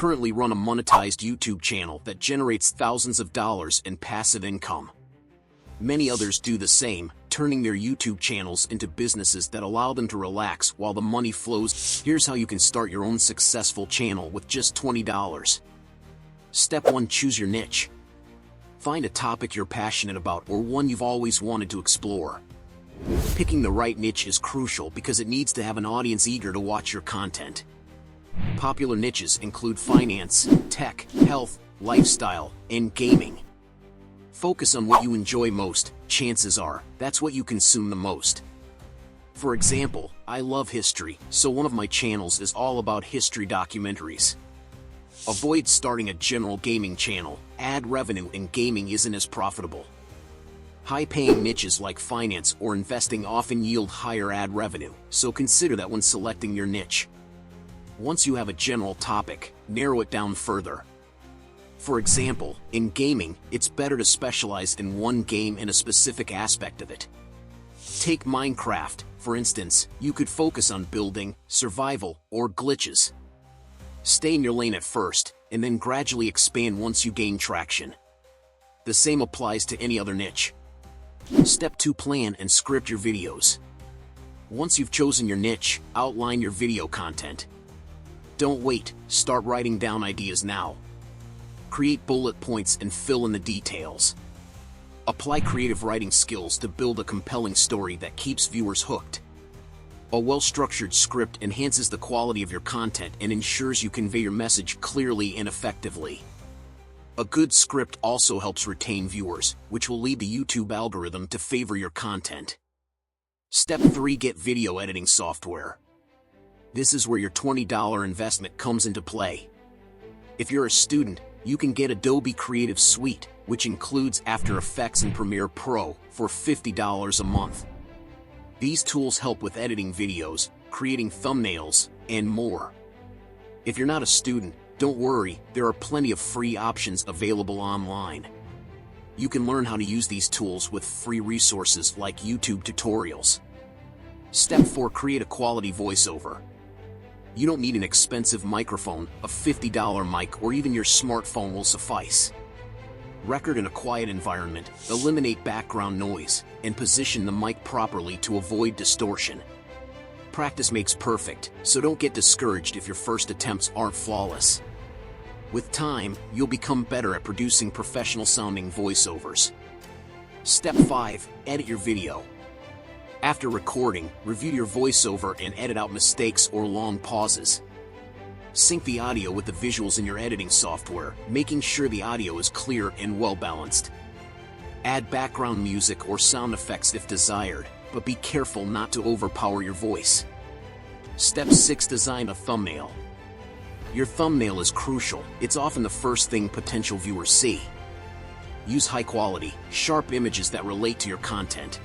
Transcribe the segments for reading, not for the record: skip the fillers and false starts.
currently run a monetized YouTube channel that generates thousands of dollars in passive income. Many others do the same, turning their YouTube channels into businesses that allow them to relax while the money flows. Here's how you can start your own successful channel with just $20. Step 1. Choose your niche. Find a topic you're passionate about or one you've always wanted to explore. Picking the right niche is crucial because it needs to have an audience eager to watch your content. Popular niches include finance, tech, health, lifestyle, and gaming. Focus on what you enjoy most. Chances are, that's what you consume the most. For example, I love history, so one of my channels is all about history documentaries. Avoid starting a general gaming channel. Ad revenue in gaming isn't as profitable. High-paying niches like finance or investing often yield higher ad revenue, so consider that when selecting your niche. Once you have a general topic, narrow it down further. For example, in gaming, it's better to specialize in one game in a specific aspect of it. Take Minecraft, for instance. You could focus on building, survival, or glitches. Stay in your lane at first, and then gradually expand once you gain traction. The same applies to any other niche. Step 2. Plan and script your videos. Once you've chosen your niche, outline your video content. Don't wait, start writing down ideas now. Create bullet points and fill in the details. Apply creative writing skills to build a compelling story that keeps viewers hooked. A well-structured script enhances the quality of your content and ensures you convey your message clearly and effectively. A good script also helps retain viewers, which will lead the YouTube algorithm to favor your content. Step 3. Get video editing software. This is where your $20 investment comes into play. If you're a student, you can get Adobe Creative Suite, which includes After Effects and Premiere Pro, for $50 a month. These tools help with editing videos, creating thumbnails, and more. If you're not a student, don't worry, there are plenty of free options available online. You can learn how to use these tools with free resources like YouTube tutorials. Step 4. Create a quality voiceover. You don't need an expensive microphone. A $50 mic or even your smartphone will suffice. Record in a quiet environment, eliminate background noise, and position the mic properly to avoid distortion. Practice makes perfect, so don't get discouraged if your first attempts aren't flawless. With time, you'll become better at producing professional-sounding voiceovers. Step 5. Edit your video. After recording, review your voiceover and edit out mistakes or long pauses. Sync the audio with the visuals in your editing software, making sure the audio is clear and well-balanced. Add background music or sound effects if desired, but be careful not to overpower your voice. Step 6. Design a thumbnail. Your thumbnail is crucial. It's often the first thing potential viewers see. Use high-quality, sharp images that relate to your content.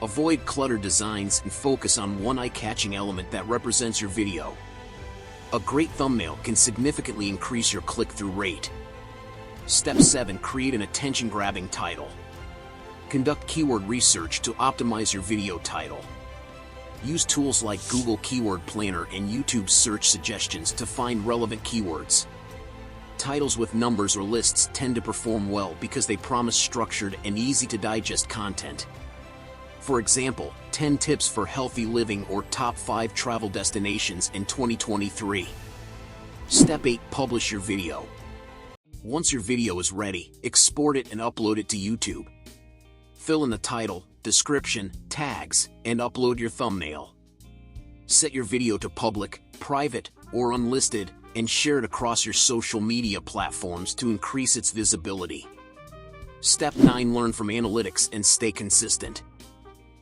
Avoid cluttered designs and focus on one eye-catching element that represents your video. A great thumbnail can significantly increase your click-through rate. Step 7. Create an attention-grabbing title. Conduct keyword research to optimize your video title. Use tools like Google Keyword Planner and YouTube search suggestions to find relevant keywords. Titles with numbers or lists tend to perform well because they promise structured and easy-to-digest content. For example, 10 tips for healthy living or top 5 travel destinations in 2023. Step 8. Publish your video. Once your video is ready, export it and upload it to YouTube. Fill in the title, description, tags, and upload your thumbnail. Set your video to public, private, or unlisted, and share it across your social media platforms to increase its visibility. Step 9. Learn from analytics and stay consistent.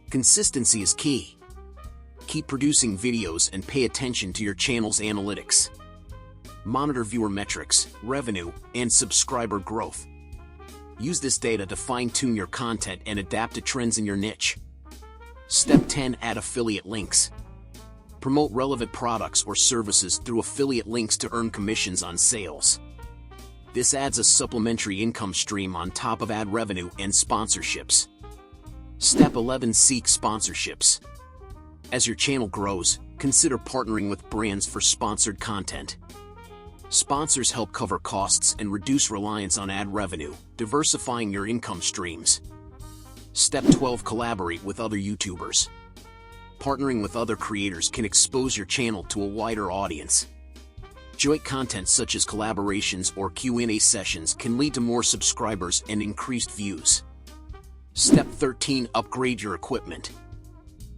Consistency is key. Keep producing videos and pay attention to your channel's analytics. Monitor viewer metrics, revenue, and subscriber growth. Use this data to fine-tune your content and adapt to trends in your niche. Step 10. Add affiliate links. Promote relevant products or services through affiliate links to earn commissions on sales. This adds a supplementary income stream on top of ad revenue and sponsorships. Step 11. Seek sponsorships. As your channel grows, consider partnering with brands for sponsored content. Sponsors help cover costs and reduce reliance on ad revenue, diversifying your income streams. Step 12. Collaborate with other YouTubers. Partnering with other creators can expose your channel to a wider audience. Joint content such as collaborations or Q&A sessions can lead to more subscribers and increased views. Step 13. Upgrade your equipment.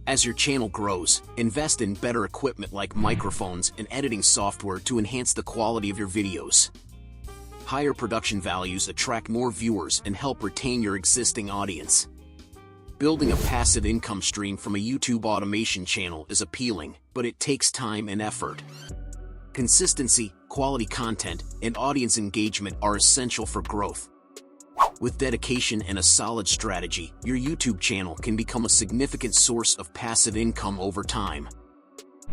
As your channel grows, invest in better equipment like microphones and editing software to enhance the quality of your videos. Higher production values attract more viewers and help retain your existing audience. Building a passive income stream from a YouTube automation channel is appealing, but it takes time and effort. Consistency, quality content, and audience engagement are essential for growth. With dedication and a solid strategy, your YouTube channel can become a significant source of passive income over time.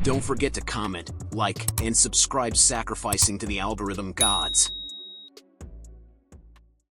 Don't forget to comment, like, and subscribe, sacrificing to the algorithm gods.